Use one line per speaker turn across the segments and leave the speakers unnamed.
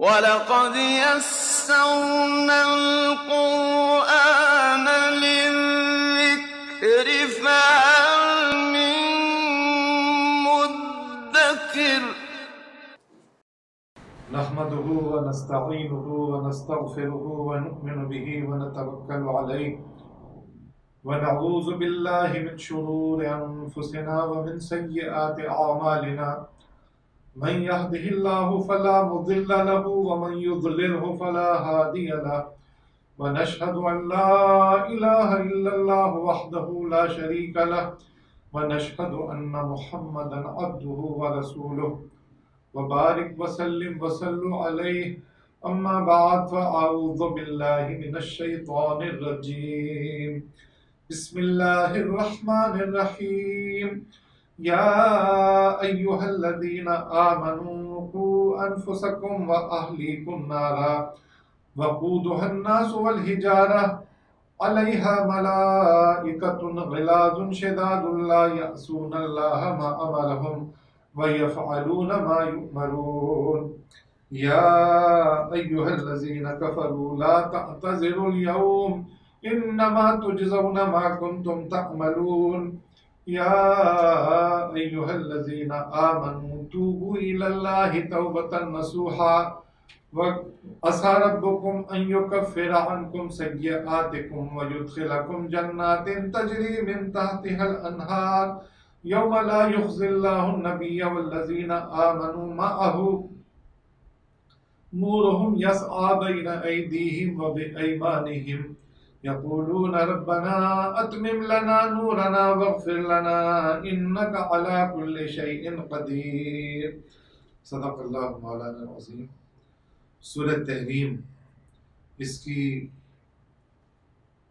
وَلَقَدْ يَسَّرْنَا الْقُرْآنَ لِلذِّكْرِ فَهَلْ مِن مُّدَّكِرٍ
نحمده ونستعينه ونستغفره ونؤمن به ونتوكل عليه ونعوذ بالله من شرور أنفسنا ومن سيئات أعمالنا من يهده الله فلا مضل له ومن يضلله فلا هادي له ونشهد أن لا إله إلا الله وحده لا شريك له ونشهد أن محمدا عبده ورسوله وبارك وسلم وصلوا عليه أما بعد فأعوذ بالله من الشيطان الرجيم بسم الله الرحمن الرحيم يا أيها الذين آمنوا قوا أنفسكم وأهليكم نارا وقودها الناس والحجارة عليها ملائكة غلاظ شداد لا يعصون الله ما أمرهم ويفعلون ما يؤمرون يا أيها الذين كفروا لا تعتذروا اليوم إنما تجزون ما كنتم تعملون يا أيها الذين آمنوا توبوا إلى الله توبة نصوحا وعسى ربكم أن يكفر عنكم سيئاتكم ويدخلكم جنات تجري من تحتها الأنهار يوم لا يخزي الله النبي والذين آمنوا معه نورهم يسعى بين أيديهم وبأيمانهم يقولون ربنا أتمم لنا نورنا واغفر لنا إنك على كل شيء قدير صدق اللہ مولانا العظیم۔ سورۃ تحریم، اس کی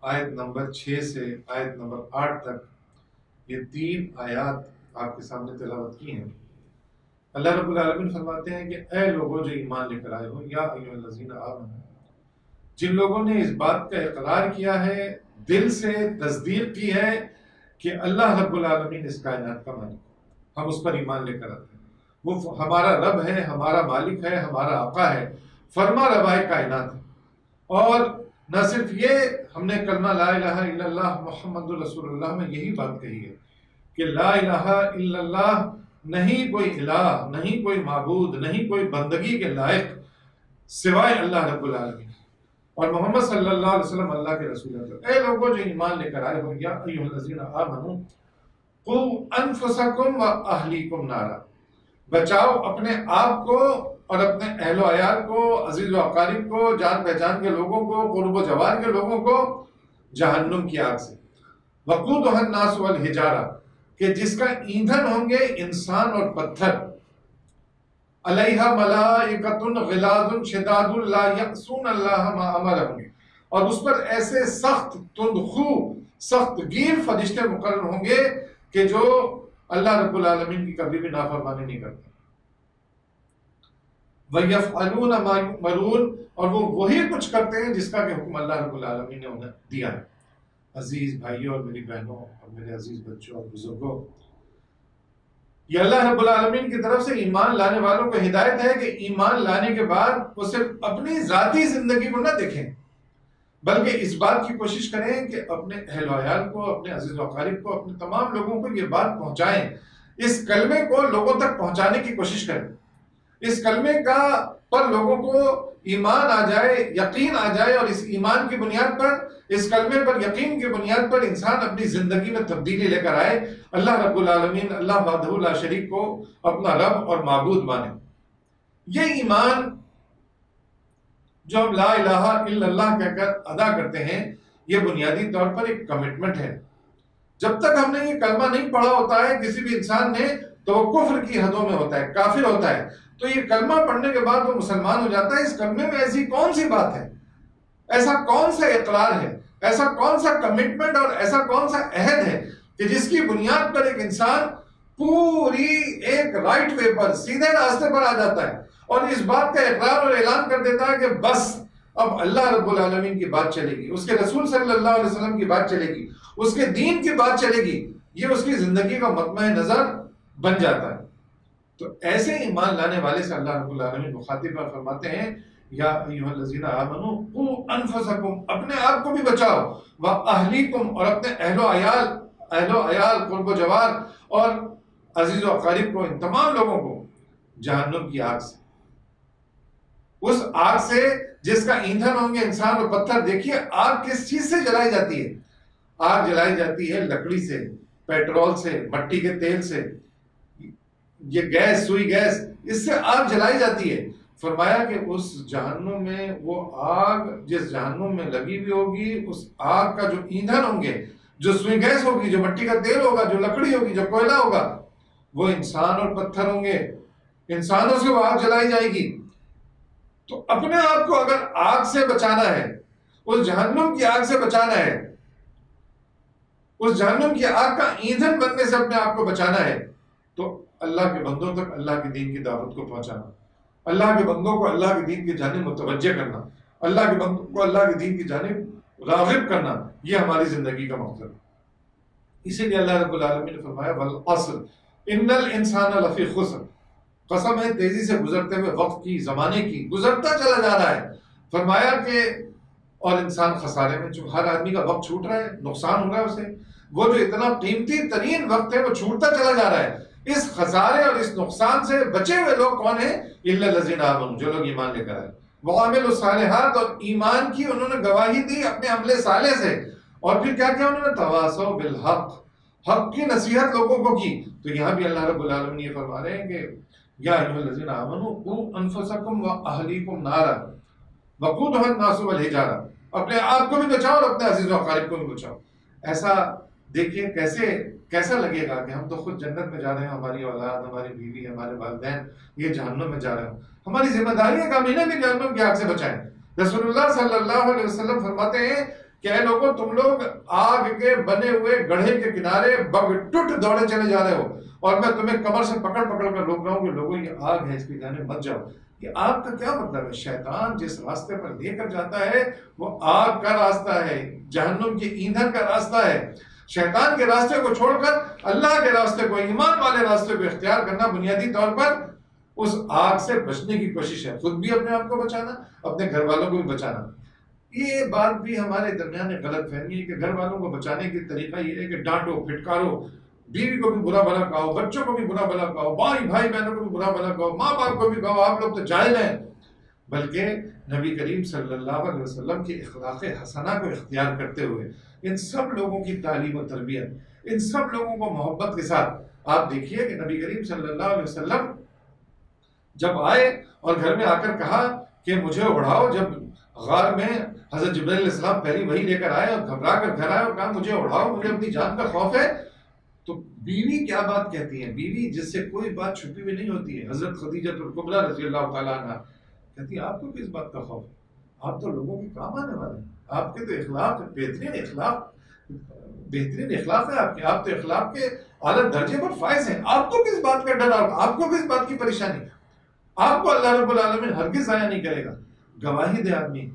آیت نمبر 6 سے آیت نمبر 8 تک یہ 3 آیات آپ کے سامنے تلاوت کی ہیں۔ اللہ رب العالمین فرماتے ہیں کہ اے لوگوں جو ایمان لے کر آئے ہو، یا ایھا الذین آمنوا، جن لوگوں نے اس بات کا اقرار کیا ہے، دل سے تصدیق کی ہے کہ اللہ رب العالمین اس کائنات کا مالک ہے، ہم اس پر ایمان لے کر آتے ہیں، وہ ہمارا رب ہے، ہمارا مالک ہے، ہمارا آقا ہے، فرما روائے کائنات ہے۔ اور نہ صرف یہ، ہم نے کلمہ لا الہ الا اللہ محمد رسول اللہ میں یہی بات کہی ہے کہ لا الہ الا اللہ، نہیں کوئی الہ، نہیں کوئی معبود، نہیں کوئی بندگی کے لائق سوائے اللہ رب العالمین، اور محمد صلی اللہ علیہ وسلم اللہ کے رسول ہیں۔ اے لوگوں جو ایمان لے کر آئے ہو، یا ایھا الذین آمنوا قوا انفسکم واہلیکم نارا، بچاؤ اپنے آپ کو اور اپنے اہل و عیال کو، عزیز و اقارب کو، جان پہچان کے لوگوں کو، قرب و جوار کے لوگوں کو جہنم کی آگ سے۔ وقودھا الناس والحجارہ، کہ جس کا ایندھن ہوں گے انسان اور پتھر۔ علیہا ملائکۃ غلاظ شداد لا یعصون اللہ ما امرہم، اور اس پر ایسے سخت تندخو، سخت گیر فرشتے مقرر ہوں گے کہ جو اللہ رب العالمین کی کبھی بھی نافرمانی نہیں کرتے۔ وَيَفْعَلُونَ مَا يُؤْمَرُونَ، اور وہ وہی کچھ کرتے ہیں جس کا کہ حکم اللہ رب العالمین نے انہیں دیا ہے۔ عزیز بھائیوں اور میری بہنوں اور میرے عزیز بچوں اور بزرگوں، یہ اللہ رب العالمین کی طرف سے ایمان لانے والوں کو ہدایت ہے کہ ایمان لانے کے بعد وہ صرف اپنی ذاتی زندگی کو نہ دیکھیں، بلکہ اس بات کی کوشش کریں کہ اپنے اہل و عیال کو، اپنے عزیز و اقارب کو، اپنے تمام لوگوں کو یہ بات پہنچائیں، اس کلمے کو لوگوں تک پہنچانے کی کوشش کریں، اس کلمے کا پر لوگوں کو ایمان آ جائے، یقین آ جائے، اور اس ایمان کی بنیاد پر، اس کلمے پر یقین کی بنیاد پر انسان اپنی زندگی میں تبدیلی لے کر آئے، اللہ رب العالمین، اللہ وحدہ لا شریک کو اپنا رب اور معبود مانے۔ یہ ایمان جو ہم لا الہ الا اللہ کہہ کر ادا کرتے ہیں، یہ بنیادی طور پر ایک کمٹمنٹ ہے۔ جب تک ہم نے یہ کلمہ نہیں پڑھا ہوتا ہے کسی بھی انسان نے، تو وہ کفر کی حدوں میں ہوتا ہے، کافر ہوتا ہے۔ تو یہ کلمہ پڑھنے کے بعد وہ مسلمان ہو جاتا ہے۔ اس کلمے میں ایسی کون سی بات ہے، ایسا کون سا اقرار ہے، ایسا کون سا کمٹمنٹ اور ایسا کون سا عہد ہے کہ جس کی بنیاد پر ایک انسان پوری ایک رائٹ وے پر، سیدھے راستے پر آ جاتا ہے، اور اس بات کا اقرار اور اعلان کر دیتا ہے کہ بس اب اللہ رب العالمین کی بات چلے گی، اس کے رسول صلی اللہ علیہ وسلم کی بات چلے گی، اس کے دین کی بات چلے گی، یہ اس کی زندگی کا مطمع نظر بن جاتا ہے۔ تو ایسے ایمان لانے والے سے اللہ رب العالمین مخاطب پر فرماتے ہیں یا ایھا الذین آمنوا قوا انفسکم، اپنے آپ کو بھی بچاؤ، واہلیکم، اور اپنے اہل و عیال قرب و جوار اور عزیز و اقارب کو، ان تمام لوگوں کو جہنم کی آگ سے، اس آگ سے جس کا ایندھن ہوں گے انسان اور پتھر۔ دیکھیے آگ کس چیز سے جلائی جاتی ہے؟ آگ جلائی جاتی ہے لکڑی سے، پیٹرول سے، مٹی کے تیل سے، یہ گیس، سوئی گیس، اس سے آگ جلائی جاتی ہے۔ فرمایا کہ اس جہنم میں وہ آگ جس جہنم میں لگی ہوئی ہوگی، اس آگ کا جو ایندھن ہوں گے، جو سوئی گیس ہوگی، جو مٹی کا تیل ہوگا، جو لکڑی ہوگی، جو کوئلہ ہوگا، وہ انسان اور پتھر ہوں گے، انسانوں سے وہ آگ جلائی جائے گی۔ تو اپنے آپ کو اگر آگ سے بچانا ہے، اس جہنم کی آگ سے بچانا ہے، اس جہنم کی آگ کا ایندھن بننے سے اپنے آپ کو بچانا ہے، تو اللہ کے بندوں تک اللہ کے دین کی دعوت کو پہنچانا، اللہ کے بندوں کو اللہ کے دین کی جانب متوجہ کرنا، اللہ کے بندوں کو اللہ کے دین کی جانب راغب کرنا، یہ ہماری زندگی کا مقصد ہے۔ اسی لیے اللہ رب العالمین نے فرمایا والعصر ان الانسان لفی خسر، قسم ہے تیزی سے گزرتے ہوئے وقت کی، زمانے کی، گزرتا چلا جا رہا ہے۔ فرمایا کہ اور انسان خسارے میں، ہر آدمی کا وقت چھوٹ رہا ہے، نقصان ہو رہا ہے اسے، وہ جو اتنا قیمتی ترین وقت ہے وہ چھوٹتا چلا جا رہا ہے۔ اس خسارے اور اس نقصان سے بچے ہوئے لوگ کون ہیں؟ الا الذین آمنوا، جو لوگ ایمان لے کر آئے، وعملوا الصالحات، اور ایمان کی انہوں نے گواہی دی اپنے عمل صالح سے، اور پھر کیا کیا انہوں نے؟ تواصوا بالحق، حق کی نصیحت لوگوں کو کی۔ تو یہاں بھی اللہ رب العالمین یہ فرما رہے ہیں کہ یا ایھا الذین آمنوا قوا انفسکم واہلیکم نارا وقودھا الناس والحجارہ، اپنے آپ کو بھی بچاؤ اور اپنے عزیز و اقارب کو بھی بچاؤ۔ ایسا دیکھیے کیسا لگے گا کہ ہم تو خود جنت میں جا رہے ہیں، ہماری اولاد، ہماری بیوی، ہمارے والدین یہ جہنم میں جا رہے ہوں۔ ہماری ذمہ داری ہے کہ ہم انہیں بھی جہنم کی آگ سے بچائیں۔ رسول اللہ صلی اللہ علیہ وسلم فرماتے ہیں کہ اے لوگوں، تم لوگ آگ کے بنے ہوئے گڑھے کے کنارے بگٹٹ دوڑے چلے جا رہے ہو، اور میں تمہیں کمر سے پکڑ پکڑ کر روک رہا ہوں کہ لوگوں یہ آگ ہے، اس کی جانب مت جاؤ۔ یہ آگ کا کیا مطلب ہے؟ شیطان جس راستے پر لے کر جاتا ہے وہ آگ کا راستہ ہے، جہنم کے ایندھن کا راستہ ہے۔ شیطان کے راستے کو چھوڑ کر اللہ کے راستے کو، ایمان والے راستے کو اختیار کرنا بنیادی طور پر اس آگ سے بچنے کی کوشش ہے، خود بھی اپنے آپ کو بچانا، اپنے گھر والوں کو بھی بچانا۔ یہ بات بھی ہمارے درمیان غلط فہمی ہے کہ گھر والوں کو بچانے کی طریقہ یہ ہے کہ ڈانٹو، پھٹکارو، بیوی کو بھی برا بھلا کہو، بچوں کو بھی برا بھلا کہو، بھائی بہنوں کو بھی برا بھلا کہو، ماں باپ کو بھی کہو آپ لوگ تو جاہل ہیں۔ بلکہ نبی کریم صلی اللہ علیہ وسلم کی اخلاق حسنہ کو اختیار کرتے ہوئے ان سب لوگوں کی تعلیم و تربیت، ان سب لوگوں کو محبت کے ساتھ، آپ دیکھیے کہ نبی کریم صلی اللہ علیہ وسلم جب آئے اور گھر میں آ کر کہا کہ مجھے اڑاؤ، جب غار میں حضرت جبرائیل علیہ السلام پہلی وحی لے کر آئے اور گھبرا کر گھر آئے اور کہا مجھے اڑاؤ، مجھے اپنی جان کا خوف ہے، تو بیوی کیا بات کہتی ہے؟ بیوی جس سے کوئی بات چھپی ہوئی نہیں ہوتی ہے، حضرت خدیجہ الکبریٰ رضی اللہ تعالیٰ عنہ کہتی ہے آپ کو کس بات کا خوف ہے؟ آپ تو لوگوں کے کام آنے والے ہیں، آپ کے تو اخلاق بہترین اخلاق ہے آپ تو اخلاق کے اعلیٰ درجے پر فائز ہیں، آپ کو کس بات کا ڈر، آپ کو کس بات کی پریشانی؟ آپ کو اللہ رب العالمین ہرگز ضائع نہیں کرے گا۔ گواہی دے آدمی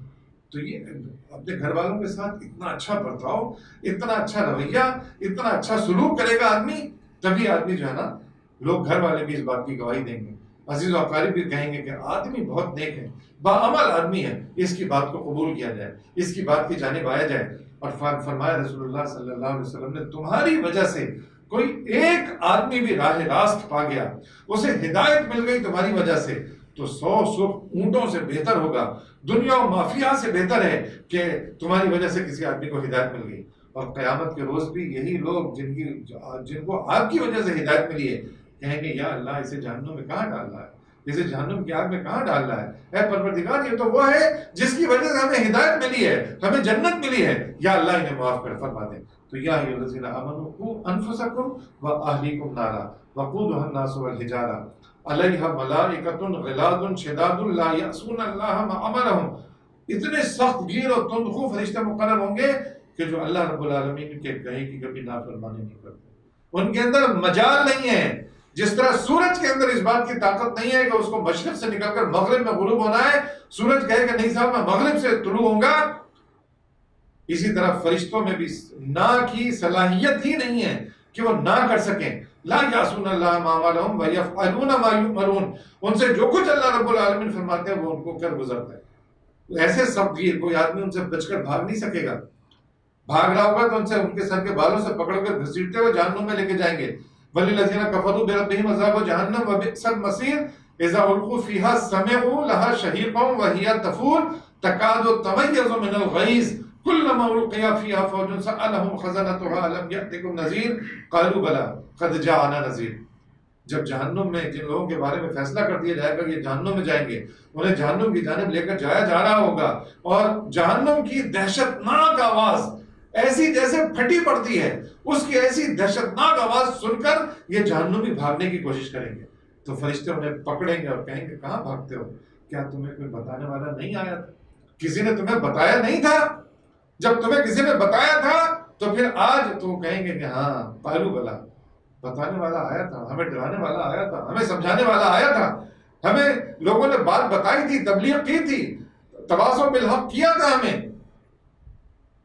تو یہ اپنے گھر والوں کے ساتھ اتنا اچھا برتاؤ، اتنا اچھا رویہ، اتنا اچھا سلوک کرے گا آدمی، تبھی آدمی جو ہے نا، لوگ گھر والے بھی اس بات کی گواہی دیں گے، عزیز و اقارب بھی کہیں گے کہ آدمی بہت نیک ہے، باعمل آدمی ہے، اس کی بات کو قبول کیا جائے، اس کی بات کی جانب آیا جائے۔ اور فرمایا رسول اللہ صلی اللہ علیہ وسلم نے تمہاری وجہ سے کوئی ایک آدمی بھی راہ راست پا گیا، اسے ہدایت مل گئی تمہاری وجہ سے، تو 100 سرخ اونٹوں سے بہتر ہوگا، دنیا و مافیا سے بہتر ہے کہ تمہاری وجہ سے کسی آدمی کو ہدایت مل گئی۔ اور قیامت کے روز بھی یہی لوگ جن کو آپ کی وجہ سے ہدایت ملی ہے کہیں گے یا اللہ اسے جہنم میں کہاں ڈالنا ہے، اسے جہنم کی آگ میں کہاں ڈالنا ہے؟ اے پروردگار یہ تو وہ ہے جس کی وجہ سے ہمیں ہدایت ملی ہے، ہمیں جنت ملی ہے، یا اللہ انہیں معاف کر، فرما دے۔ تو یا ایھا الذین آمنوا قوا انفسکم واہلیکم نارا وقودھا الناس والحجارہ علیہا ملائکۃ غلاظ شداد لا یعصون اللہ ما امرہم، اتنے سخت گیر اور تندخو فرشتے مقرر ہوں گے کہ جو اللہ رب العالمین کے کہے کی کبھی نافرمانی نہیں کرتے، ان کے اندر مجال نہیں ہے۔ جس طرح سورج کے اندر اس بات کی طاقت نہیں ہے کہ اس کو مشرق سے نکل کر مغرب میں غروب ہونا ہے، سورج کہے کہ نہیں صاحب میں مغرب سے طلوع ہوں گا، اسی طرح فرشتوں میں بھی نہ کی صلاحیت ہی نہیں ہے کہ وہ نہ کر سکیں۔ لا یعصون اللہ ما امرهم ویفعلون ما یؤمرون، ان سے جو کچھ اللہ رب العالمین فرماتے ہیں وہ ان کو کر گزرتا ہے۔ ایسے سب گیر کوئی آدمی ان سے بچ کر بھاگ نہیں سکے گا، بھاگ رہا ہوگا تو ان سے ان کے سر کے بالوں سے پکڑ کر گھسیٹتے ہوئے جہنم میں لے کے جائیں گے۔ وَلِلَّذِينَ كَفَرُوا بِرَبِّهِمْ عَذَابُ جَهَنَّمَ وَبِئْسَ الْمَصِيرُ إِذَا أُلْقُوا فِيهَا سَمِعُوا لَهَا شَهِيقًا وَهِيَ تَفُورُ تَكَادُ تَمَيَّزُ مِنَ الْغَيْظِ كُلَّمَا أُلْقِيَ فِيهَا فَوْجٌ سَأَلَهُمْ خَزَنَتُهَا أَلَمْ يَأْتِكُمْ نَذِيرٌ قَالُوا بَلَىٰ قَدْ جَاءَنَا نَذِيرٌ۔ جب جہنم میں جن لوگوں کے بارے میں فیصلہ کر دیا جائے گا یہ جہنم میں جائیں گے، انہیں جہنم کی جانب لے کر جایا جا رہا ہوگا، اور جہنم کی دہشتناک آواز ایسی جیسے پھٹی پڑتی ہے، اس کی ایسی دہشتناک آواز سن کر یہ جہنمی بھاگنے کی کوشش کریں گے، تو فرشتے انہیں پکڑیں گے اور کہیں گے کہاں بھاگتے ہو؟ کیا تمہیں کوئی بتانے والا نہیں آیا تھا؟ کسی نے تمہیں بتایا نہیں تھا؟ جب تمہیں کسی نے بتایا تھا تو پھر آج تو کہیں گے کہ ہاں پالو بلا، بتانے والا آیا تھا، ہمیں ڈرانے والا آیا تھا، ہمیں سمجھانے والا آیا تھا، ہمیں لوگوں نے بات بتائی تھی، تبلیغ کی تھی، تواصل بالحق کیا تھا ہمیں،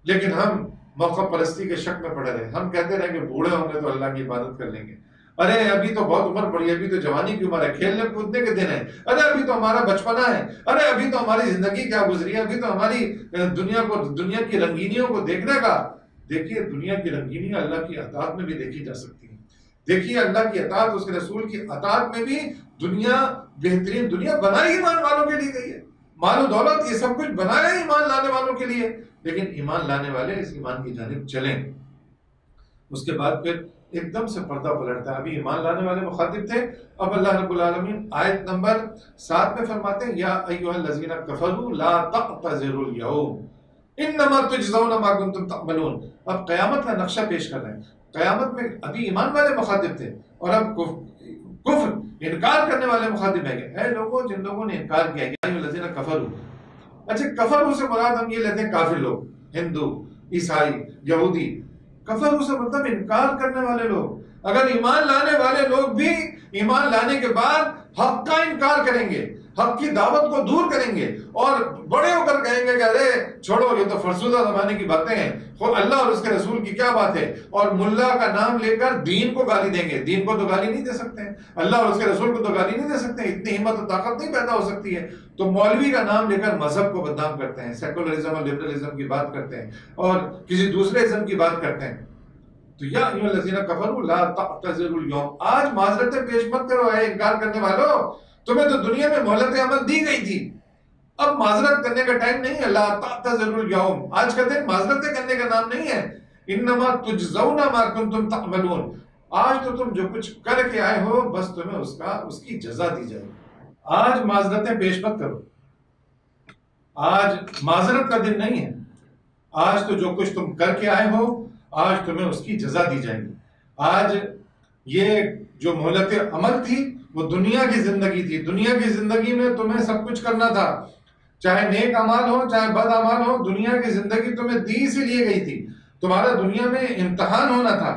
لیکن ہم موقع پرستی کے شک میں پڑے رہے۔ ہم کہتے رہے کہ بوڑھے ہوں گے تو اللہ کی عبادت کر لیں گے، ارے ابھی تو بہت عمر پڑی ہے، ابھی تو جوانی کی عمر ہے، کھیلنے کودنے کے دن ہے، ارے ابھی تو ہمارا بچپنا ہے، ارے ابھی تو ہماری زندگی کیا گزری ہے، ابھی تو ہماری دنیا کی رنگینیوں کو دیکھنے کا۔ دیکھیے دنیا کی رنگینیاں اللہ کی اطاعت میں بھی دیکھی جا سکتی ہیں، دیکھیے اللہ کی اطاعت، اس کے رسول کی اطاعت میں بھی دنیا بہترین دنیا بنائی ایمان والوں کے لیے گئی ہے، مال و دولت یہ سب کچھ بنایا ایمان لانے والوں کے لیے، لیکن ایمان لانے والے اس ایمان کی جانب چلیں۔ اس کے بعد پھر ایک دم سے پردہ پلٹتا ہے، ابھی ایمان لانے والے مخاطب تھے، اب اللہ رب العالمین آیت نمبر 7 میں فرماتے ہیں یا ایھا الذین کفروا لا تعتذروا اليوم انما تجزون ما کنتم تعملون۔ اب قیامت کا نقشہ پیش کر رہے ہیں، قیامت میں ابھی ایمان والے مخاطب تھے اور اب کفر انکار کرنے والے مخاطب ہیں کہ اے لوگوں جن لوگوں نے انکار کیا، یا ایھا الذین کفروا۔ اچھا کفروا سے مراد ہم یہ لیتے ہیں کافر لوگ، ہندو، عیسائی، یہودی۔ کفروا سے مطلب انکار کرنے والے لوگ۔ اگر ایمان لانے والے لوگ بھی ایمان لانے کے بعد حق کا انکار کریں گے، حق کی دعوت کو دور کریں گے اور بڑے ہو کر کہیں گے کہ ارے چھوڑو یہ تو فرسودہ زمانے کی باتیں ہیں، اللہ اور اس کے رسول کی کیا بات ہے، اور ملا کا نام لے کر دین کو گالی دیں گے۔ دین کو تو گالی نہیں دے سکتے ہیں، اللہ اور اس کے رسول کو تو گالی نہیں دے سکتے ہیں، اتنی ہمت و طاقت نہیں پیدا ہو سکتی ہے، تو مولوی کا نام لے کر مذہب کو بدنام کرتے ہیں، سیکولرزم اور لبرلزم کی بات کرتے ہیں اور کسی دوسرے ازم کی بات کرتے ہیں۔ تو یا ایھا الذین کفروا لا تعتذروا اليوم، آج معذرتیں پیش مت کرو اے انکار کرنے والوں، تمہیں تو دنیا میں مہلت عمل دی گئی تھی، اب معذرت کرنے کا ٹائم نہیں ہے۔ لا تعتذروا اليوم، آج کا دن معذرتیں کرنے کا نام نہیں ہے۔ انما تجزون ما کنتم تعملون، آج تو تم جو کچھ کر کے آئے ہو بس تمہیں اس کی جزا دی جائے گی۔ آج معذرتیں پیش مت کرو، آج معذرت کا دن نہیں ہے، آج تو جو کچھ تم کر کے آئے ہو آج تمہیں اس کی جزا دی جائے گی۔ آج یہ جو مہلت عمل تھی وہ دنیا کی زندگی تھی، دنیا کی زندگی میں تمہیں سب کچھ کرنا تھا، چاہے نیک اعمال ہو چاہے بد اعمال ہو، دنیا کی زندگی تمہیں دی اسی لیے گئی تھی، تمہارا دنیا میں امتحان ہونا تھا۔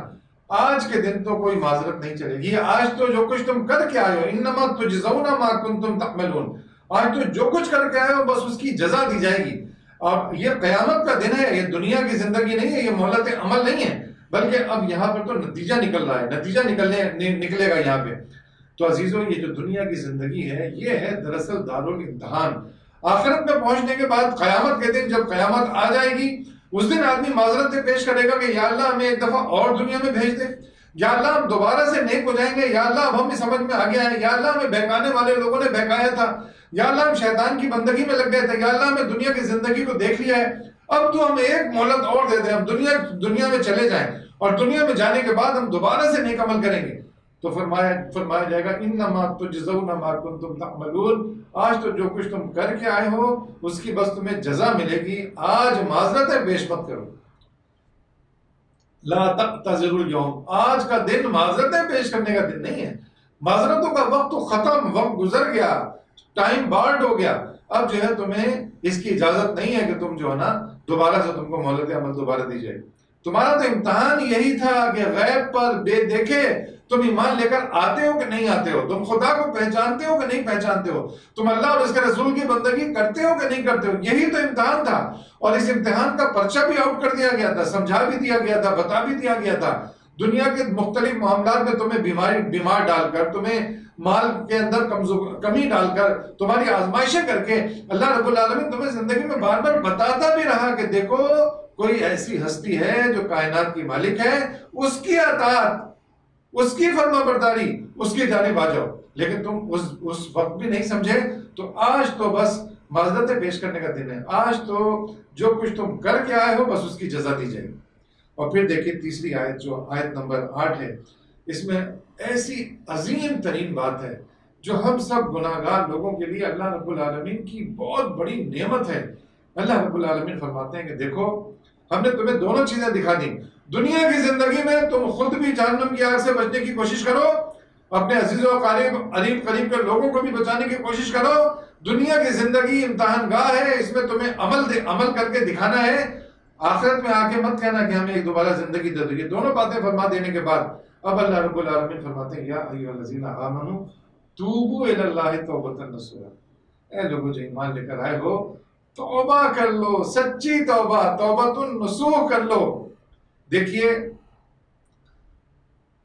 آج کے دن تو کوئی معذرت نہیں چلے گی، آج تو جو کچھ تم کر کے آئے ہو، انما تجزون ما کنتم تعملون، آج تو جو کچھ کر کے آئے ہو بس اس کی جزا دی جائے گی۔ اور یہ قیامت کا دن ہے، یہ دنیا کی زندگی نہیں ہے، یہ مہلت عمل نہیں ہے، بلکہ اب یہاں پر تو نتیجہ نکل رہا ہے، نتیجہ نکلے گا یہاں پہ۔ تو عزیزو یہ جو دنیا کی زندگی ہے یہ ہے دراصل دارالامتحان۔ آخرت میں پہنچنے کے بعد قیامت کے دن جب قیامت آ جائے گی اس دن آدمی معذرتیں پیش کرے گا کہ یا اللہ ہمیں ایک دفعہ اور دنیا میں بھیج دے، یا اللہ ہم دوبارہ سے نیک ہو جائیں گے، یا اللہ اب ہمیں سمجھ میں آ گیا ہے، یا اللہ ہمیں بہکانے والے لوگوں نے بہکایا تھا، یا اللہ ہم شیطان کی بندگی میں لگ گئے تھے، یا اللہ ہمیں دنیا کی زندگی کو دیکھ لیا ہے، اب تو ہمیں ایک مہلت اور دے دیں، ہم دنیا میں چلے جائیں اور دنیا میں جانے کے بعد ہم دوبارہ سے نیک عمل کریں گے۔ تو فرمایا جائے گا انما تجزون ما کنتم تعملون، آج تو جو کچھ تم کر کے آئے ہو اس کی بس تمہیں جزا ملے گی، آج معذرتیں پیش مت کرو۔ لا تعتذروا اليوم، آج کا دن معذرتیں پیش کرنے کا دن نہیں ہے، معذرتوں کا وقت تو ختم، وقت گزر گیا، ٹائم بارڈ ہو گیا، اب جو ہے تمہیں اس کی اجازت نہیں ہے کہ تم جو ہے نا دوبارہ سے تم کو مہلت عمل دوبارہ دی جائے۔ تمہارا تو امتحان یہی تھا کہ غیب پر بے دیکھے تم ایمان لے کر آتے ہو کہ نہیں آتے ہو، تم خدا کو پہچانتے ہو کہ نہیں پہچانتے ہو، تم اللہ اور اس کے رسول کی بندگی کرتے ہو کہ نہیں کرتے ہو، یہی تو امتحان تھا۔ اور اس امتحان کا پرچہ بھی آؤٹ کر دیا گیا تھا، سمجھا بھی دیا گیا تھا، بتا بھی دیا گیا تھا، دنیا کے مختلف معاملات میں تمہیں بیمار ڈال کر، تمہیں مال کے اندر کمی ڈال کر، تمہاری آزمائشیں کر کے اللہ رب العالمین تمہیں زندگی میں بار بار بتاتا بھی رہا کہ دیکھو کوئی ایسی ہستی ہے جو کائنات کی مالک ہے، اس کی اطاعت، اس کی فرما برداری، اس کی جانب آ جاؤ، لیکن تم اس وقت بھی نہیں سمجھے۔ تو آج تو بس معذرتیں پیش کرنے کا دن ہے، آج تو جو کچھ تم کر کے آئے ہو بس اس کی جزا دی جائے گی۔ اور پھر دیکھیے تیسری آیت جو آیت نمبر 8 ہے، اس میں ایسی عظیم ترین بات ہے جو ہم سب گناہگار لوگوں کے لیے اللہ رب العالمین کی بہت بڑی نعمت ہے۔ اللہ رب العالمین فرماتے ہیں کہ دیکھو ہم نے تمہیں دونوں چیزیں دکھا دی، دنیا کی زندگی میں تم خود بھی جہنم کی آگ سے بچنے کی کوشش کرو، اپنے عزیز و قریب کے لوگوں کو بھی بچانے کی کوشش کرو۔ دنیا کی زندگی امتحان گاہ ہے، اس میں تمہیں عمل کر کے دکھانا ہے، آخرت میں آ کے مت کہنا کہ ہمیں ایک دوبارہ زندگی دے دو۔ یہ دونوں باتیں فرما دینے کے بعد اب اللہ رب العالمین فرماتے ہیں یا ایھا الذین آمنوا توبوا الی اللہ توبۃ نصوحا، اے لوگوں جو ایمان لے کر آئے ہو توبہ کر لو، سچی توبہ، توبۃ النصوح کر لو۔ دیکھیے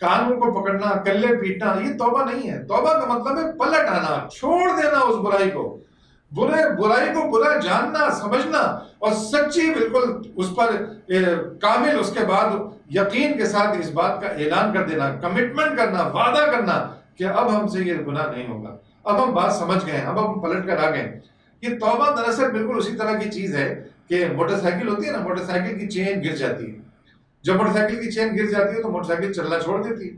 کانوں کو پکڑنا، کلے پیٹنا یہ توبہ نہیں ہے۔ توبہ کا مطلب ہے پلٹ آنا، چھوڑ دینا اس برائی کو، برائی کو برا جاننا، سمجھنا، اور سچی بالکل اس پر کامل اس کے بعد یقین کے ساتھ اس بات کا اعلان کر دینا، کمٹمنٹ کرنا، وعدہ کرنا کہ اب ہم سے یہ گناہ نہیں ہوگا، اب ہم بات سمجھ گئے، اب ہم پلٹ کر آ گئے۔ یہ توبہ دراصل بالکل اسی طرح کی چیز ہے کہ موٹر سائیکل ہوتی ہے نا، موٹر سائیکل کی چین گر جاتی ہے، جب موٹر سائیکل کی چین گر جاتی ہے تو موٹر سائیکل چلنا چھوڑ دیتی ہے۔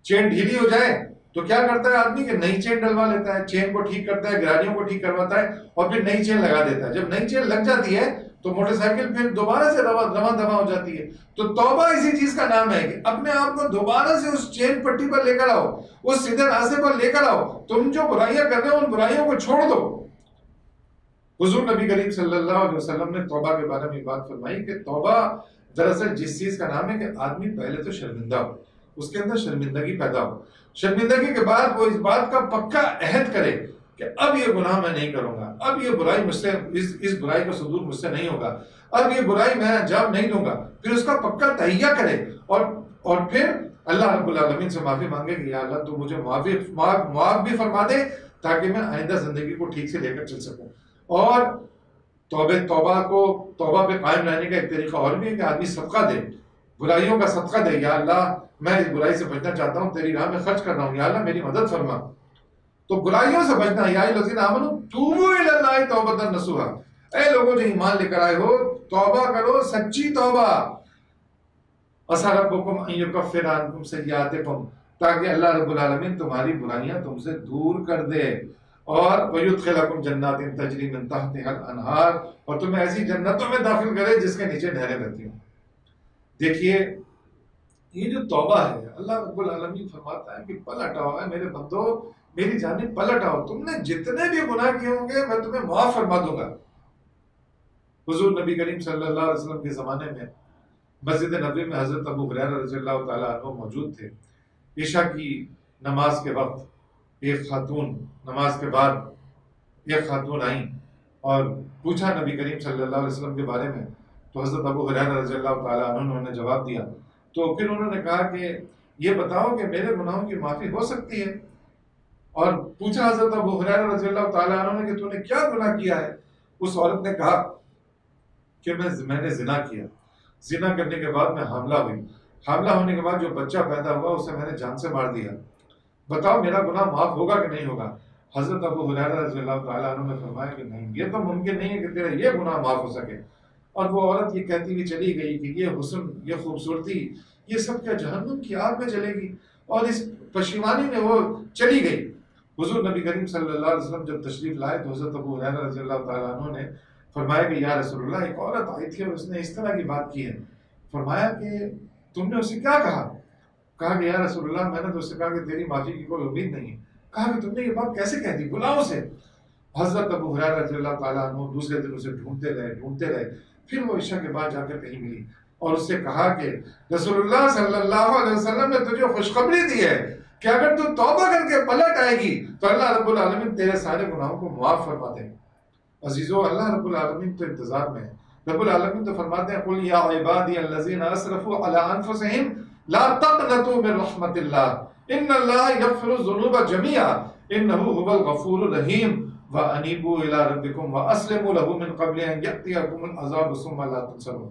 چین ڈھیلی ہو جائے تو کیا کرتا ہے آدمی کہ نئی چین ڈلوا لیتا ہے، چین کو ٹھیک کرتا ہے، گراریوں کو ٹھیک کرواتا ہے اور پھر نئی چین لگا دیتا ہے۔ جب نئی چین لگ جاتی ہے تو موٹر سائیکل پھر دوبارہ سے رواں دواں ہو جاتی ہے۔ تو توبہ اسی چیز کا نام ہے کہ اپنے آپ کو دوبارہ سے اس چین پٹی پر لے کر آؤ، اس سیدھے راستے پر لے کر آؤ۔ تم جو برائیاں کر رہے ہو ان برائیوں کو چھوڑ دو۔ حضور نبی کریم صلی اللہ علیہ وسلم نے توبہ کے بارے میں بات فرمائی کہ توبہ دراصل جس چیز کا نام ہے کہ آدمی پہلے تو شرمندہ ہو، اس کے اندر شرمندگی پیدا ہو، شرمندگی کے بعد وہ اس بات کا پکا عہد کرے کہ اب یہ گناہ میں نہیں کروں گا، اب یہ برائی مجھ سے، اس برائی کا صدور مجھ سے نہیں ہوگا، اب یہ برائی میں انجام نہیں دوں گا، پھر اس کا پکا تہیہ کرے اور پھر اللہ رب العالمین سے معافی مانگے کہ یا اللہ تو مجھے معاف بھی فرما دے تاکہ میں آئندہ زندگی کو ٹھیک سے لے کر چل سکوں۔ اور توبہ پہ قائم رہنے کا ایک طریقہ اور بھی ہے کہ آدمی صدقہ دے، برائیوں کا صدقہ دے، یا اللہ میں اس برائی سے بچنا چاہتا ہوں، تیری راہ میں خرچ کر رہا ہوں، یا اللہ میری مدد فرما۔ تو برائیوں سے بچنا، یا ایھا الذین آمنوا توبوا الی اللہ توبۃ نصوحا، اے لوگوں جو ایمان لے کر آئے ہو توبہ کرو، سچی توبہ۔ عسیٰ ربکم ان یکفر عنکم سیئاتکم، تاکہ اللہ رب العالمین تمہاری برائیاں تم سے دور کر دے، اور وَيُدْخِلَكُمْ جَنَّاتٍ تَجْرِي مِن تَحْتِهَا الْأَنْهَارُ، اور تمہیں ایسی جنتوں میں داخل کرے جس کے نیچے نہریں بہتی ہوں۔ دیکھیے یہ جو توبہ ہے اللہ رب العالمین فرماتا ہے کہ پلٹ آؤ، اے میرے بندو میری جانب پلٹ آؤ، تم نے جتنے بھی گناہ کیے ہوں گے میں تمہیں معاف فرما دوں گا۔ حضور نبی کریم صلی اللہ علیہ وسلم کے زمانے میں مسجد نبوی میں حضرت ابو ہریرہ رضی اللہ تعالیٰ عنہ موجود تھے۔ عشاء کی نماز کے وقت ایک خاتون، نماز کے بعد ایک خاتون آئیں اور پوچھا نبی کریم صلی اللہ علیہ وسلم کے بارے میں، تو حضرت ابو ہریرہ رضی اللہ تعالیٰ عنہ نے جواب دیا۔ تو پھر انہوں نے کہا کہ یہ بتاؤ کہ میرے گناہوں کی معافی ہو سکتی ہے؟ اور پوچھا حضرت ابو ہریرہ رضی اللہ تعالیٰ عنہ نے کہ تو نے کیا گناہ کیا ہے؟ اس عورت نے کہا کہ میں نے زنا کیا، زنا کرنے کے بعد میں حاملہ ہوئی، حاملہ ہونے کے بعد جو بچہ پیدا ہوا اسے میں نے جان سے مار دیا، بتاؤ میرا گناہ معاف ہوگا کہ نہیں ہوگا؟ حضرت ابو ہریرہ رضی اللہ تعالیٰ عنہ نے فرمایا کہ نہیں، یہ تو ممکن نہیں ہے کہ تیرا یہ گناہ معاف ہو سکے۔ اور وہ عورت یہ کہتی ہوئی چلی گئی کہ یہ حسن، یہ خوبصورتی، یہ سب کیا جہنم کی آگ میں جلے گی، اور اس پشیمانی میں وہ چلی گئی۔ حضور نبی کریم صلی اللہ علیہ وسلم جب تشریف لائے تو حضرت ابو ہریرہ رضی اللہ تعالیٰ عنہ نے فرمایا کہ یا رسول اللہ ایک عورت آئی تھی اور اس نے اس طرح کی بات کی ہے۔ فرمایا کہ تم نے اسے کیا کہا؟ کہا کہ یا رسول اللہ میں نے تو اس سے کہا کہ تیری معافی کی کوئی امید نہیں ہے۔ کہا کہ تم نے یہ بات کیسے کہہ دی؟ بلاؤ اسے۔ حضرت ابو ہریرہ رضی اللہ تعالیٰ عنہ دوسرے دن اسے ڈھونڈتے رہے، پھر وہ عشاء کے بعد جا کر کہیں ملی اور اس سے کہا کہ رسول اللہ صلی اللہ علیہ وسلم نے تجھے خوشخبری دی ہے کہ اگر تو توبہ کر کے پلٹ آئے گی تو اللہ رب العالمین تیرے سارے گناہوں کو معاف فرما دے۔ عزیزو اللہ رب العالمین تو انتظار میں ہے۔ رب العالمین تو فرماتے ہیں قُلْ يَا عِبَادِيَ الَّذِينَ أَسْرَفُوا عَلَىٰ أَنفُسِهِمْ لا تقنطوا من رحمت اللہ ان اللہ یغفر الذنوب جميعا انہ هو الغفور الرحیم وانیبوا الی ربکم واسلموا له من قبل ان یاتیکم العذاب ثم لا تنصرون.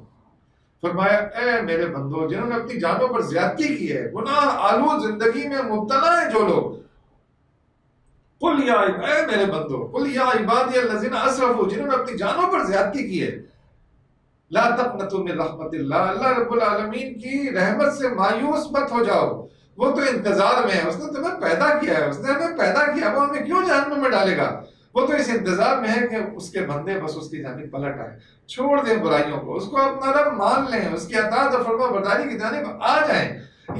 فرمایا اے میرے بندو جنہوں نے اپنی جانوں پر زیادتی کی ہے، گناہ آلود زندگی میں مبتلا ہیں جو لوگ، قل یا اے میرے بندو قل یا عبادی الذین اسرفوا، جنہوں نے اپنی جانوں پر زیادتی کی ہے، لا تقنطوا من رحمت اللہ، اللہ رب العالمین کی رحمت سے مایوس مت ہو جاؤ، وہ تو انتظار میں ہے، اس نے تمہیں پیدا کیا ہے، اس نے ہمیں پیدا کیا، وہ ہمیں کیوں جہنم میں ڈالے گا؟ وہ تو اس انتظار میں ہے کہ اس کے بندے بس اس کی جانب پلٹ آئے، چھوڑ دیں برائیوں کو، اس کو اپنا رب مان لیں، اس کی اطاعت اور فرما برداری کی جانب آ جائیں.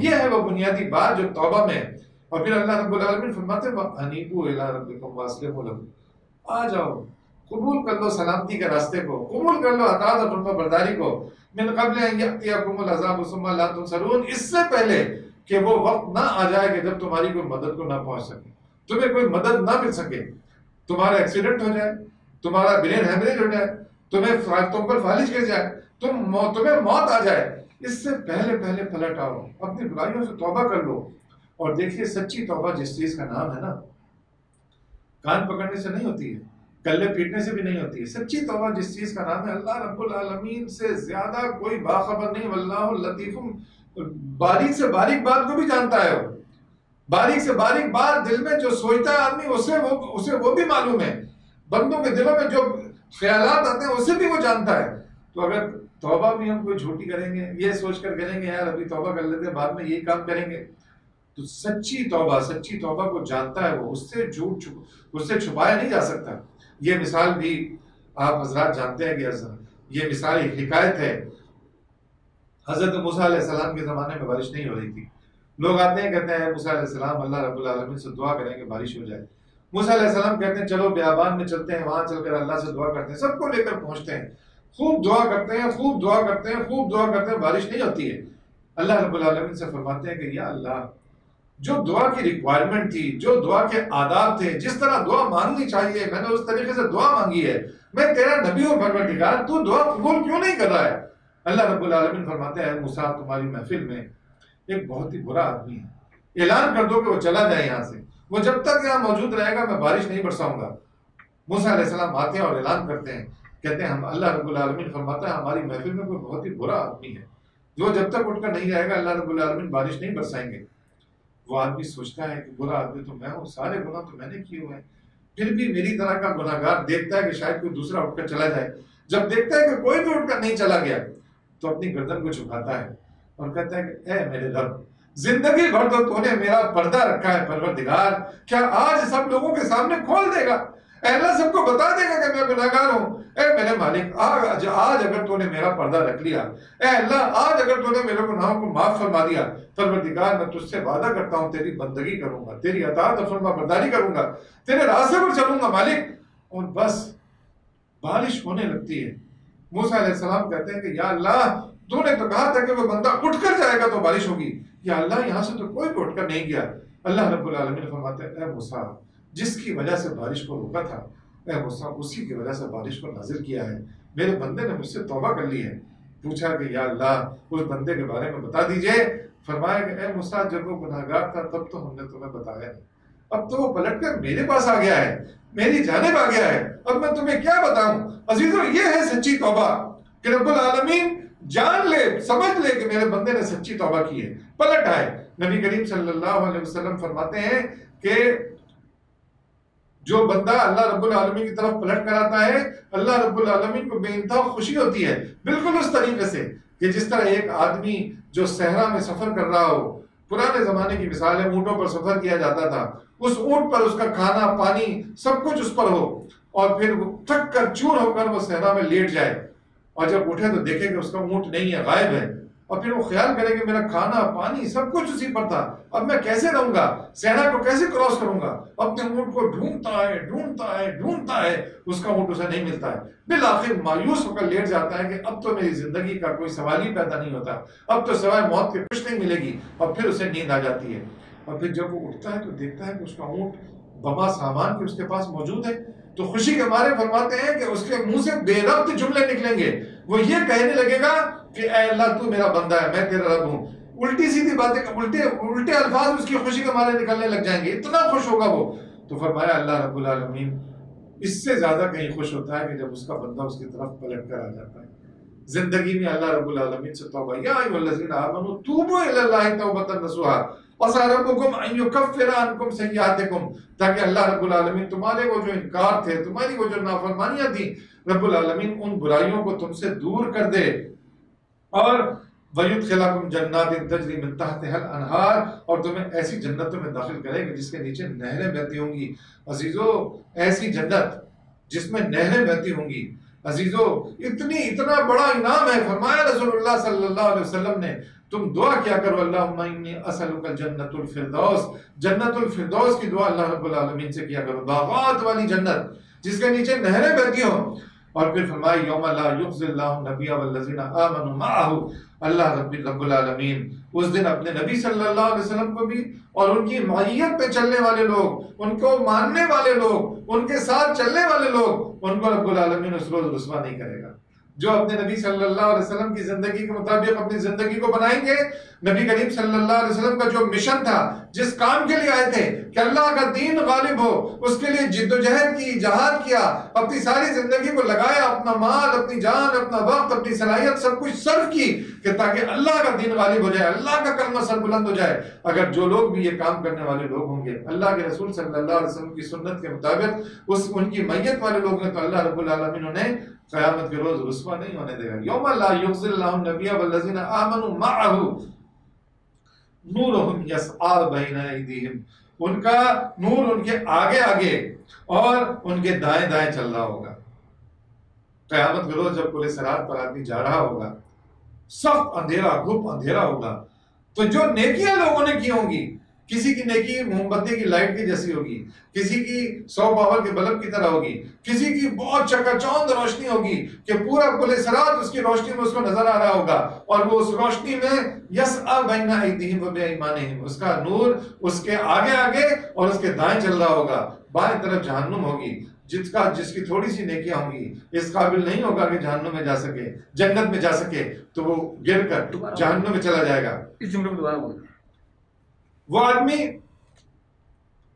یہ ہے وہ بنیادی بات جو توبہ میں ہے. اور پھر اللہ رب العالمین فرماتے ہیں وَأَنِيبُوا إِلَىٰ رَبِّكُمْ وَأَسْلِمُوا لَهُ، آ جاؤ، قبول کر لو سلامتی کے راستے کو، قبول کر لو اطاعت اور فرما برداری کو، من قبل ان یأتیکم العذاب ثم لا تنصرون، اس سے پہلے کہ وہ وقت نہ آ جائے کہ جب تمہاری کوئی مدد کو نہ پہنچ سکے، تمہیں کوئی مدد نہ مل سکے، تمہارا ایکسیڈنٹ ہو جائے، تمہارا برین ہیمریج ہو جائے، تم پر فالج گر جائے، تمہیں موت آ جائے، اس سے پہلے پلٹ آؤ، اپنی برائیوں سے توبہ کر لو. اور دیکھیے سچی توبہ جس چیز کا نام ہے نا، کان پکڑنے سے نہیں ہوتی ہے، کلے پیٹنے سے بھی نہیں ہوتی ہے. سچی توبہ جس چیز کا نام ہے، اللہ رب العالمین سے زیادہ کوئی باخبر نہیں، واللہ لطیف، باریک سے باریک بات کو بھی جانتا ہے، وہ باریک سے باریک بات دل میں جو سوچتا ہے آدمی اسے وہ بھی معلوم ہے، بندوں کے دلوں میں جو خیالات آتے ہیں اسے بھی وہ جانتا ہے. تو اگر توبہ بھی ہم کوئی جھوٹی کریں گے، یہ سوچ کر کریں گے یار ابھی توبہ کر لیتے ہیں بعد میں یہی کام کریں گے، تو سچی توبہ کو جانتا ہے وہ، اس سے چھپایا نہیں جا سکتا. یہ مثال بھی آپ حضرات جانتے ہیں کہ یہ مثال ایک حکایت ہے. حضرت موسیٰ علیہ السلام کے زمانے میں بارش نہیں ہو رہی تھی. لوگ آتے ہیں کہتے ہیں موسیٰ علیہ السلام اللہ رب العالمین سے دعا کریں کہ بارش ہو جائے. موسیٰ علیہ السلام کہتے ہیں چلو بیابان میں چلتے ہیں، وہاں چل کر اللہ سے دعا کرتے ہیں، سب کو لے کر پہنچتے ہیں، خوب دعا کرتے ہیں، بارش نہیں ہوتی ہے. اللہ رب العالمین سے فرماتے ہیں کہ یا اللہ، جو دعا کی ریکوائرمنٹ تھی، جو دعا کے آداب تھے، جس طرح دعا مانگنی چاہیے، میں نے اس طریقے سے دعا مانگی ہے، میں تیرا نبی ہوں پروردگار، تو دعا قبول کیوں نہیں کر رہا ہے؟ اللہ رب العالمین فرماتے ہیں موسیٰ تمہاری محفل میں ایک بہت ہی برا آدمی ہے، اعلان کر دو کہ وہ چلا جائے یہاں سے، وہ جب تک یہاں موجود رہے گا میں بارش نہیں برساؤں گا. موسیٰ علیہ السلام آتے ہیں اور اعلان کرتے ہیں، کہتے ہیں ہم اللہ رب العالمین فرماتا ہے ہماری محفل میں کوئی بہت ہی برا آدمی ہے جو جب تک اٹھ کر نہیں جائے گا اللہ رب العالمین بارش نہیں برسائیں گے. وہ آدمی سوچتا ہے کہ برا آدمی تو میں ہوں، سارے گناہ تو میں نے کیے ہوئے ہیں، پھر بھی میری طرح کا گناہ گار دیکھتا ہے کہ شاید کوئی دوسرا اٹھ کر چلا جائے. جب دیکھتا ہے کہ کوئی بھی اٹھ کر نہیں چلا گیا تو اپنی گردن کو جھکاتا ہے اور کہتا ہے کہ اے میرے رب، زندگی بھر تو نے میرا پردہ رکھا ہے پروردگار، کیا آج سب لوگوں کے سامنے کھول دے گا؟ اے اللہ سب کو بتا دے گا کہ میں گناہگار ہوں؟ اے میرے مالک، آج اگر تو نے میرا پردہ رکھ لیا، اے اللہ آج اگر تو نے میرے گناہوں کو معاف فرما دیا، پروردگار میں تجھ سے وعدہ کرتا ہوں تیری بندگی کروں گا، تیری اطاعت اور فرما برداری کروں گا، تیرے راستے پر چلوں گا مالک. اور بس بارش ہونے لگتی ہے. موسیٰ علیہ السلام کہتے ہیں کہ یا اللہ، تو نے تو کہا تھا کہ وہ بندہ اٹھ کر جائے گا تو بارش ہوگی، یا اللہ یہاں سے تو کوئی بھی اٹھ کر نہیں گیا. اللہ رب العالمین فرماتے ہیں اے موسیٰ، جس کی وجہ سے بارش کو روکا تھا، اے موسیٰ اسی کی وجہ سے بارش کو نازل کیا ہے. میرے بندے نے مجھ سے توبہ کر لی ہے. پوچھا کہ یا اللہ اس بندے کے بارے میں بتا دیجئے. فرمایا کہ اے موسیٰ جب وہ گناہگار تھا تب تو ہم نے تمہیں بتایا نہیں، اب تو وہ پلٹ کر میرے پاس آ گیا ہے، میری جانب آ گیا ہے، اب میں تمہیں کیا بتاؤں؟ عزیزو یہ ہے سچی توبہ کہ رب العالمین جان لے، سمجھ لے کہ میرے بندے نے سچی توبہ کی ہے، پلٹ آئے. نبی کریم صلی اللہ علیہ وسلم فرماتے ہیں کہ جو بندہ اللہ رب العالمین کی طرف پلٹ کر آتا ہے، اللہ رب العالمین کو بے انتہا خوشی ہوتی ہے، بالکل اس طریقے سے کہ جس طرح ایک آدمی جو صحرا میں سفر کر رہا ہو، پرانے زمانے کی مثال ہے، اونٹوں پر سفر کیا جاتا تھا، اس اونٹ پر اس کا کھانا پانی سب کچھ اس پر ہو، اور پھر وہ تھک کر چور ہو کر وہ صحرا میں لیٹ جائے، اور جب اٹھے تو دیکھے کہ اس کا اونٹ نہیں ہے، غائب ہے، اور پھر وہ خیال کرے کہ میرا کھانا پانی سب کچھ اسی پر تھا، اب میں کیسے رہوں گا، صحرا کو کیسے کراس کروں گا؟ اپنے اونٹ کو ڈھونڈتا ہے، اس کا اونٹ اسے نہیں ملتا ہے. بالآخر مایوس ہو کر لیٹ جاتا ہے کہ اب تو میری زندگی کا کوئی سوال ہی پیدا نہیں ہوتا، اب تو سوائے موت کے کچھ نہیں ملے گی، اور پھر اسے نیند آ جاتی ہے. اور پھر جب وہ اٹھتا ہے تو دیکھتا ہے کہ اس کا اونٹ بما سامان کے اس کے پاس موجود ہے، تو خوشی کے مارے فرماتے ہیں کہ اس کے منہ سے بے ربط جملے نکلیں گے. وہ یہ کہنے لگے گا کہ اے اللہ تو میرا بندہ ہے، میں تیرا رب ہوں، الٹی سیدھی باتیں الٹے الفاظ اس کی خوشی کے مارے نکلنے لگ جائیں گے، اتنا خوش ہوگا وہ. تو فرمایا اللہ رب العالمین اس سے زیادہ کہیں خوش ہوتا ہے کہ جب اس کا بندہ اس کی طرف پلٹ کر آ جاتا ہے. زندگی میں اللہ رب العالمین سے توبہ، یا ایھا الذین آمنوا توبوا الی اللہ توبۃ نصوحا وعسیٰ ربکم ان یکفر عنکم سیئاتکم، تاکہ اللہ رب العالمین تمہارے وہ جو انکار تھے، تمہاری وہ جو نافرمانیاں تھیں، رب العالمین ان برائیوں کو تم سے دور کر دے، اور وَيُدْخِلَكُمْ جَنَّاتٍ تَجْرِي مِن تَحْتِهَا الْأَنْهَارُ، اور تمہیں ایسی جنتوں میں داخل کرے گا جس کے نیچے نہریں بہتی ہوں گی. عزیزو ایسی جنت جس میں نہریں بہتی ہوں گی، عزیزو اتنا بڑا انعام ہے. فرمایا رسول اللہ صلی اللہ علیہ وسلم نے تم دعا کیا کرو اللہم انی اسألک جنت الفردوس، جنت الفردوس کی دعا اللہ رب العالمین سے کیا کرو، باغات والی جنت جس کے نیچے نہریں بہتی ہوں. اور پھر فرمایا یوم لا یخزی اللہ النبی والذین آمنوا معہ، اللہ رب العالمین اس دن اپنے نبی صلی اللہ علیہ وسلم کو بھی اور ان کی معیت پہ چلنے والے لوگ، ان کو ماننے والے لوگ، ان کے ساتھ چلنے والے لوگ، ان کو رب العالمین اس روز رسوا نہیں کرے گا. جو اپنے نبی صلی اللہ علیہ وسلم کی زندگی کے مطابق اپنی زندگی کو بنائیں گے، نبی کریم صلی اللہ علیہ وسلم کا جو مشن تھا، جس کام کے لیے آئے تھے کہ اللہ کا دین غالب ہو، اس کے لیے جد و جہد کی، جہاد کیا، اپنی ساری زندگی کو لگایا، اپنا مال، اپنی جان، اپنا وقت، اپنی صلاحیت سب کچھ صرف کی کہ تاکہ اللہ کا دین غالب ہو جائے، اللہ کا کلمہ سر بلند ہو جائے. اگر جو لوگ بھی یہ کام کرنے والے لوگ ہوں گے اللہ کے رسول صلی اللہ علیہ وسلم کی سنت کے مطابق ان کی میت والے لوگ ہیں، تو اللہ رب العالمین انہیں قیامت کے روز رسوا نہیں ہونے دے گا. یوم لا یخزی اللہ النبی والذین آمنوا معہ نورہم یسعی بین ایدیہم، ان کا نور ان کے آگے آگے اور ان کے دائیں دائیں چل رہا ہوگا. قیامت کے روز جب پل صراط پر آدمی جا رہا ہوگا، سخت اندھیرا، گھپ اندھیرا ہوگا، تو جو نیکیاں لوگوں نے کی ہوں گی، کسی کی نیکی موم بتی کی لائٹ کی جیسی ہوگی، کسی کی 100 پاور کے بلب کی طرح ہوگی، کسی کی بہت چکا چوند روشنی ہوگی کہ پورا پل صراط اس کی روشنی میں اس کو نظر آ رہا ہوگا، اور وہ اس روشنی میں یسعی بین ایدیہم و بایمانہم، اس کا نور اس کے آگے آگے اور اس کے دائیں چل رہا ہوگا. بائیں طرف جہنم ہوگی، جس کی تھوڑی سی نیکیاں ہوں گی، اس قابل نہیں ہوگا کہ جہنم میں جا سکے، جنت میں جا سکے، تو وہ گر کر جہنم میں چلا جائے گا.
اس جملے میں دوبارہ بولیں.
وہ آدمی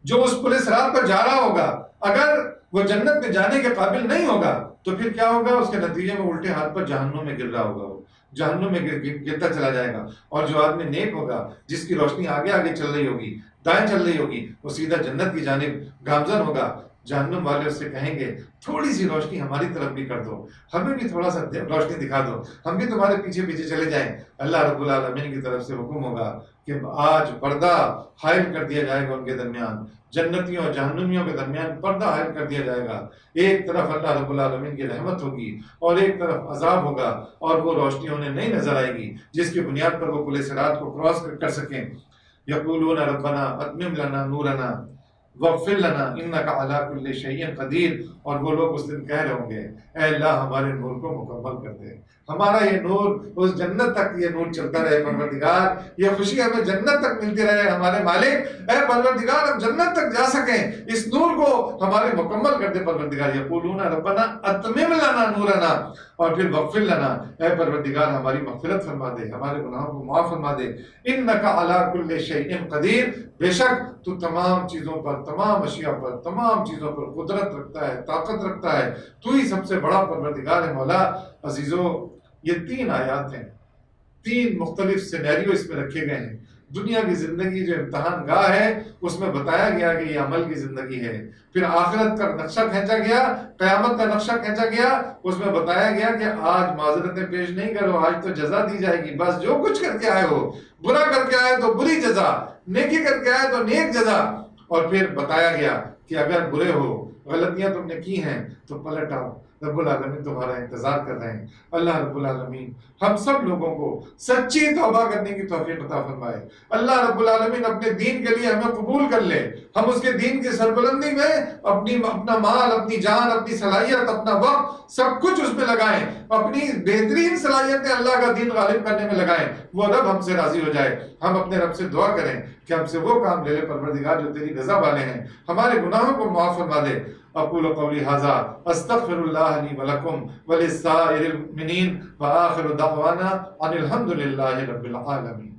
جو اس پل صراط پر جا رہا ہوگا، اگر وہ جنت میں جانے کے قابل نہیں ہوگا تو پھر کیا ہوگا؟ اس کے نتیجے میں الٹے ہاتھ پر جہنم میں گر رہا ہوگا، وہ جہنم میں گرتا چلا جائے گا. اور جو آدمی نیک ہوگا، جس کی روشنی آگے آگے چل رہی ہوگی، دائیں چل رہی ہوگی، وہ سیدھا جنت کی جانب گامزن ہوگا. جہنم والے اس سے کہیں گے تھوڑی سی روشنی ہماری طرف بھی کر دو، ہمیں بھی تھوڑا سا روشنی دکھا دو، ہم بھی تمہارے پیچھے پیچھے چلے جائیں. اللہ رب العالمین کی طرف سے حکم ہوگا کہ آج پردہ حائل کر دیا جائے گا ان کے درمیان، جنتیوں اور جہنمیوں کے درمیان پردہ حائل کر دیا جائے گا. ایک طرف اللہ رب العالمین کی رحمت ہوگی اور ایک طرف عذاب ہوگا، اور وہ روشنی انہیں نہیں نظر آئے گی جس کی بنیاد پر وہ پل صراط کو کراس کر سکیں. یقولون ربنا اتمم لنا نورنا واغفر لنا انک علی کل شیء قدیر، اور وہ لوگ اس دن کہہ رہے ہوں گے اے اللہ ہمارے نور کو مکمل کر دے، ہمارا یہ نور اس جنت تک یہ نور چلتا رہے پروردگار، یہ خوشی ہمیں جنت تک ملتی رہے ہمارے مالک، اے پروردگار ہم جنت تک جا سکیں، اس نور کو ہمارے مکمل کر دے پروردگار. یقولون ربنا اتمم لنا نورنا، اور پھر واغفر لنا، اے پروردگار ہماری مغفرت فرما دے، ہمارے گناہوں کو معاف فرما دے. انک علی کل شیء قدیر، بے شک تو تمام چیزوں پر، تمام اشیاء پر، تمام چیزوں پر قدرت رکھتا ہے، طاقت رکھتا ہے، تو ہی سب سے بڑا پروردگار ہے مولا. عزیزو یہ 3 آیات ہیں، 3 مختلف سینیریو اس میں رکھے گئے ہیں. دنیا کی زندگی جو امتحان گاہ ہے اس میں بتایا گیا کہ یہ عمل کی زندگی ہے، پھر آخرت کا نقشہ کھینچا گیا، قیامت کا نقشہ کھینچا گیا، اس میں بتایا گیا کہ آج معذرتیں پیش نہیں کرو، آج تو جزا دی جائے گی، بس جو کچھ کر کے آئے ہو، برا کر کے آئے تو بری جزا، نیکی کر کے آئے تو نیک جزا. اور پھر بتایا گیا کہ اگر برے ہو، غلطیاں تم نے کی ہیں تو پلٹ آؤ، رب العالمین تمہارا انتظار کر رہے ہیں. اللہ رب العالمین ہم سب لوگوں کو سچی توبہ کرنے کی توفیق عطا فرمائے. اللہ رب العالمین اپنے دین کے لیے ہمیں قبول کر لے، ہم اس کے دین کی سربلندی میں اپنا مال، اپنی جان، اپنی صلاحیت، اپنا وقت سب کچھ اس میں لگائیں، اپنی بہترین صلاحیتیں اللہ کا دین غالب کرنے میں لگائیں. وہ رب ہم سے راضی ہو جائے. ہم اپنے رب سے دعا کریں کہ ہم سے وہ کام لے لے پروردگار جو تیری رضا والے ہیں، ہمارے گناہوں کو معاف فرما دے. اقول قولی ھذا استغفر اللہ لی ولکم ولسائر المؤمنین وآخر دعوانا ان الحمد للہ رب العالمین.